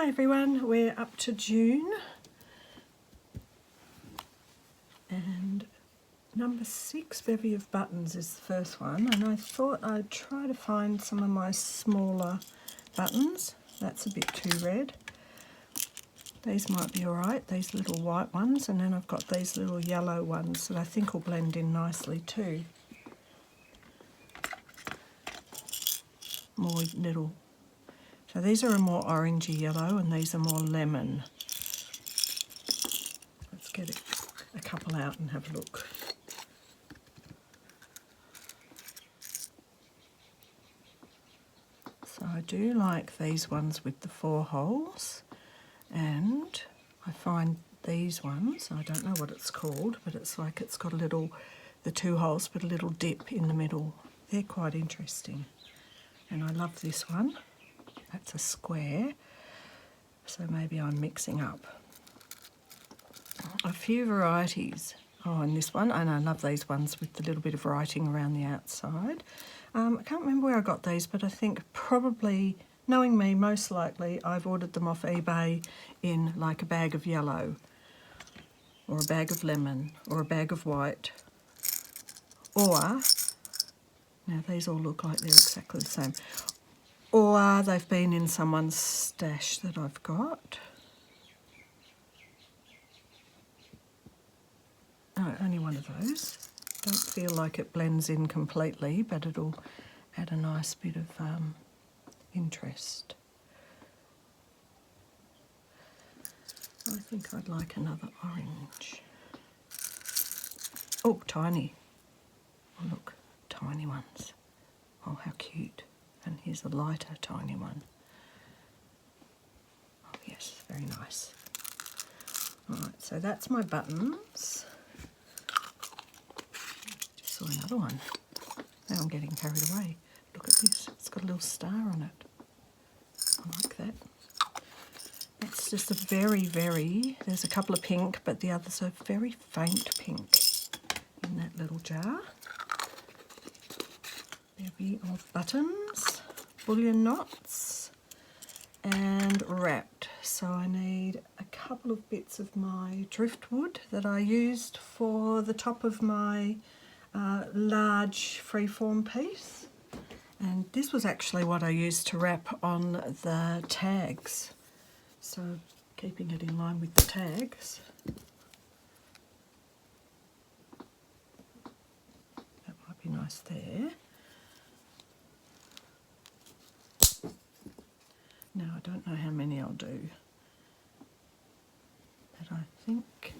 Hi everyone, we're up to June and number 6 bevy of buttons is the first one, and I thought I'd try to find some of my smaller buttons. That's a bit too red. These might be alright, these little white ones, and then I've got these little yellow ones that I think will blend in nicely too. More little. So these are a more orangey yellow and these are more lemon. Let's get a couple out and have a look. So I do like these ones with the 4 holes, and I find these ones, I don't know what it's called, but it's like it's got a little, the 2 holes but a little dip in the middle. They're quite interesting. And I love this one. That's a square, so maybe I'm mixing up a few varieties. Oh, and this one, and I love these ones with the little bit of writing around the outside. I can't remember where I got these, but I think probably, knowing me, most likely I've ordered them off eBay in like a bag of yellow, or a bag of lemon, or a bag of white, or, now these all look like they're exactly the same, or they've been in someone's stash that I've got. Oh, only one of those. Don't feel like it blends in completely, but it'll add a nice bit of interest. I think I'd like another orange. Oh, tiny. Oh, look, tiny ones. Oh, how cute. And here's a lighter tiny one. Oh yes, very nice. Alright, so that's my buttons. Just saw another one. Now I'm getting carried away. Look at this, it's got a little star on it. I like that. It's just a very, there's a couple of pink, but the others are very faint pink in that little jar. Bevy of buttons, bullion knots, and wrapped. So I need a couple of bits of my driftwood that I used for the top of my large freeform piece. And this was actually what I used to wrap on the tags. So keeping it in line with the tags. That might be nice there. Now I don't know how many I'll do, but I think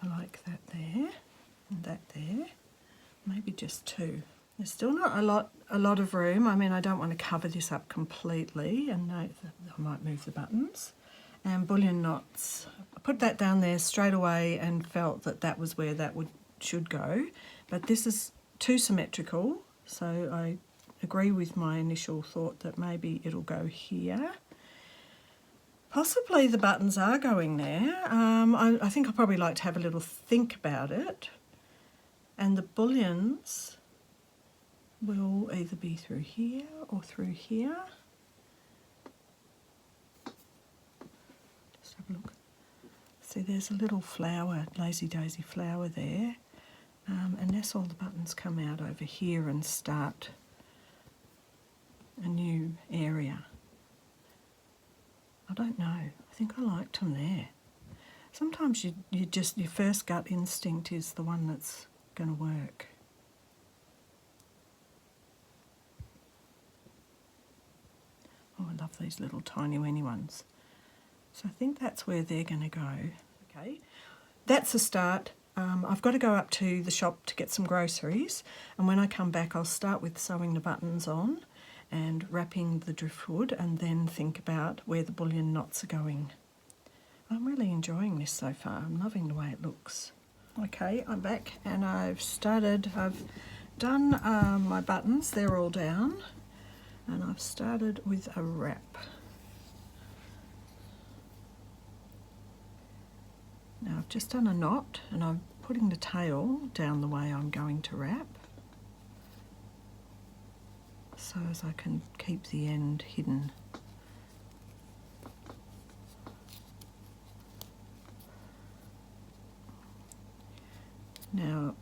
I like that there and that there, maybe just 2. There's still not a lot of room. I mean, I don't want to cover this up completely, and I might move the buttons. And bullion knots, I put that down there straight away and felt that that was where that should go, but this is too symmetrical, so I agree with my initial thought that maybe it'll go here. Possibly the buttons are going there. I think I'll probably like to have a little think about it. And the bullions will either be through here or through here. Just have a look. See, there's a little flower, lazy daisy flower there. Unless all the buttons come out over here and start a new area. I don't know. I think I liked them there. Sometimes your first gut instinct is the one that's going to work. Oh, I love these little tiny weeny ones. So I think that's where they're going to go. Okay, that's a start. I've got to go up to the shop to get some groceries, and when I come back I'll start with sewing the buttons on and wrapping the driftwood, and then think about where the bullion knots are going. I'm really enjoying this so far. I'm loving the way it looks. Okay, I'm back and I've done my buttons. They're all down, and I've started with a wrap. Now I've just done a knot and I'm putting the tail down the way I'm going to wrap, so as I can keep the end hidden. Now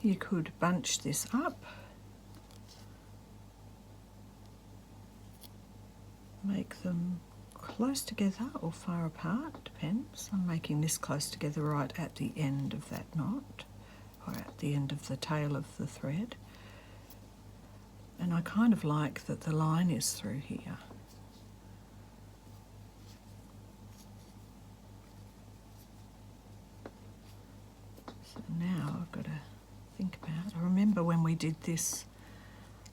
you could bunch this up, make them close together or far apart, depends. I'm making this close together right at the end of that knot, or at the end of the tail of the thread. And I kind of like that the line is through here. So now I've got to think about, I remember when we did this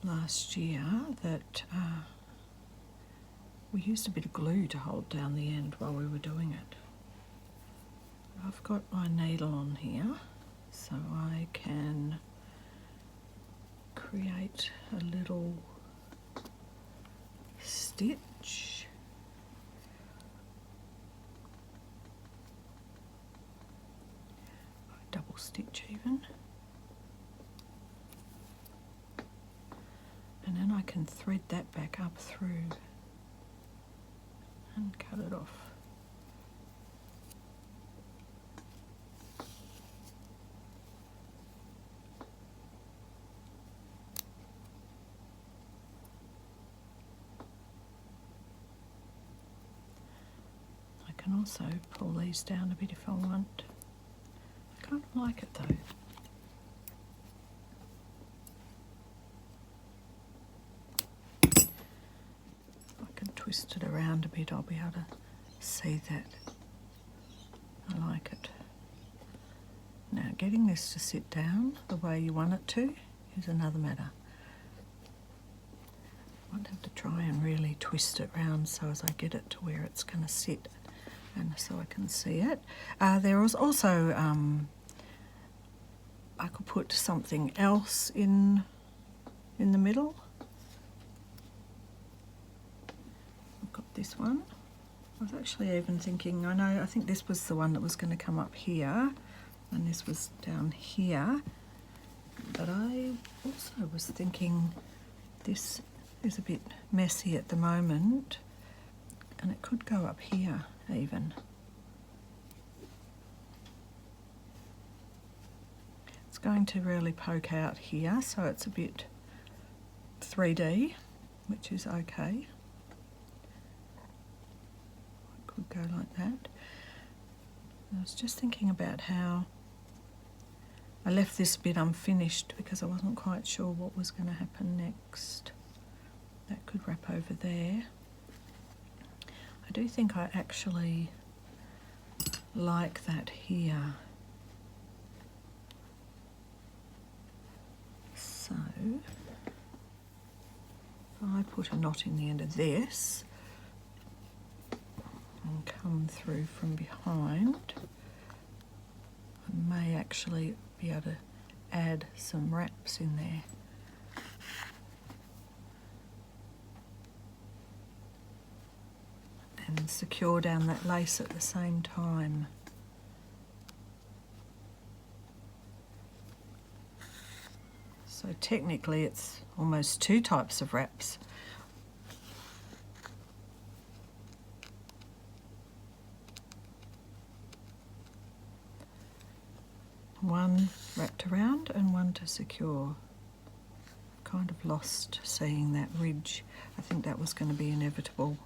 last year that we used a bit of glue to hold down the end while we were doing it. I've got my needle on here, so I can create a little stitch. Double stitch even. And then I can thread that back up through and cut it off. I can also pull these down a bit if I want. I kind of like it though. Twist it around a bit, I'll be able to see that. I like it. Now getting this to sit down the way you want it to is another matter. I might have to try and really twist it round so as I get it to where it's going to sit and so I can see it. There was also, I could put something else in the middle. This one. I was actually even thinking, I think this was the one that was going to come up here and this was down here, but I also was thinking this is a bit messy at the moment and it could go up here even. It's going to really poke out here, so it's a bit 3D, which is okay. Could go like that. I was just thinking about how I left this bit unfinished because I wasn't quite sure what was going to happen next. That could wrap over there. I do think I actually like that here. So if I put a knot in the end of this and come through from behind, I may actually be able to add some wraps in there. And secure down that lace at the same time. So technically it's almost two types of wraps. One wrapped around and one to secure. Kind of lost seeing that ridge. I think that was going to be inevitable.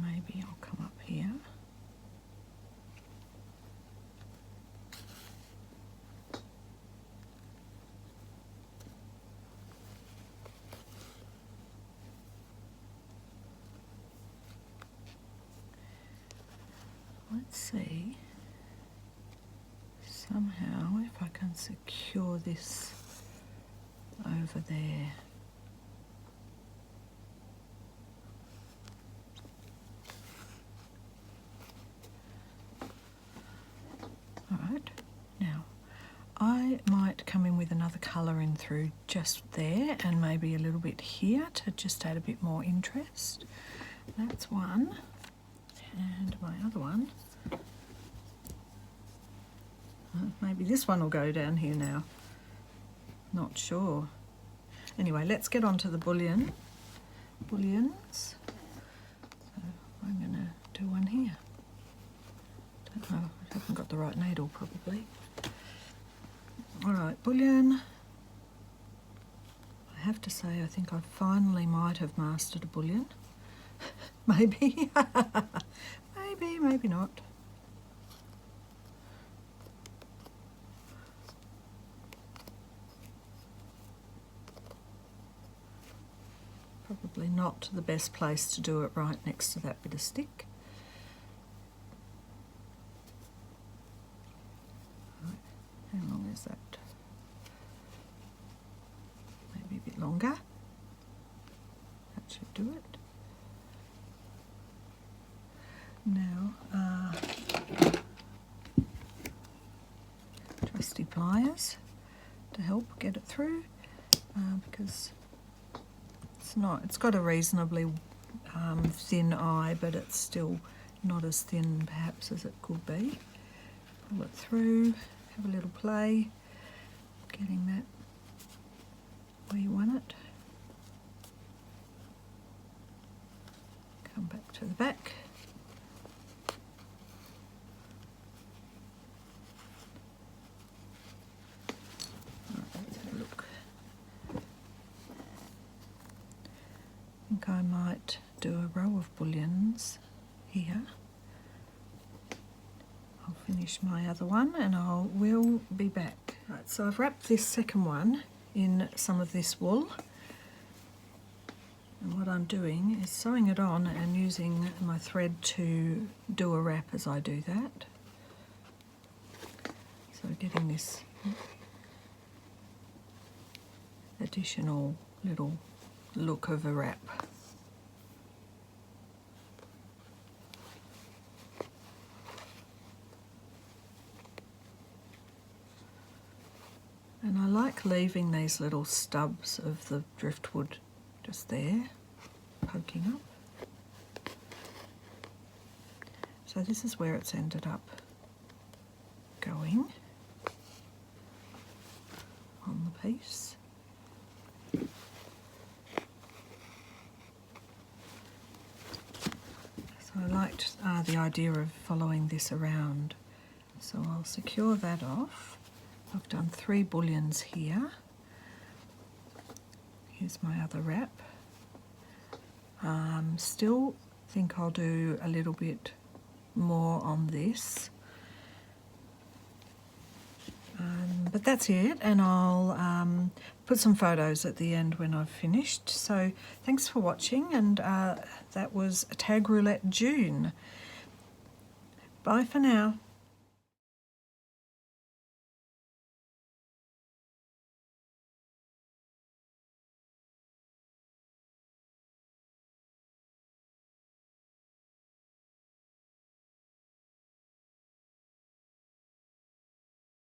Maybe I'll come up here. Let's see, somehow if I can secure this over there. Alright, now I might come in with another colour in through just there and maybe a little bit here to just add a bit more interest. That's one. And my other one, maybe this one will go down here now, not sure. Anyway, let's get on to the bullions. So I'm going to do one here. Don't know, I haven't got the right needle probably. Alright, bullion. I have to say I think I finally might have mastered a bullion. Maybe. maybe not. Probably not the best place to do it right next to that bit of stick. Right. How long is that? Maybe a bit longer. That should do it. Now, trusty pliers to help get it through, because it's got a reasonably thin eye, but it's still not as thin perhaps as it could be. Pull it through, have a little play, getting that where you want it. Come back to the back. I might do a row of bullions here. I'll finish my other one and I will be back. Right, so I've wrapped this second one in some of this wool, and what I'm doing is sewing it on and using my thread to do a wrap as I do that. So getting this additional little look of a wrap. And I like leaving these little stubs of the driftwood just there, poking up. So this is where it's ended up going on the piece. So I liked the idea of following this around. So I'll secure that off. I've done 3 bullions here. Here's my other wrap. Still think I'll do a little bit more on this. But that's it, and I'll put some photos at the end when I've finished. So thanks for watching, and that was Tag Roulette June. Bye for now.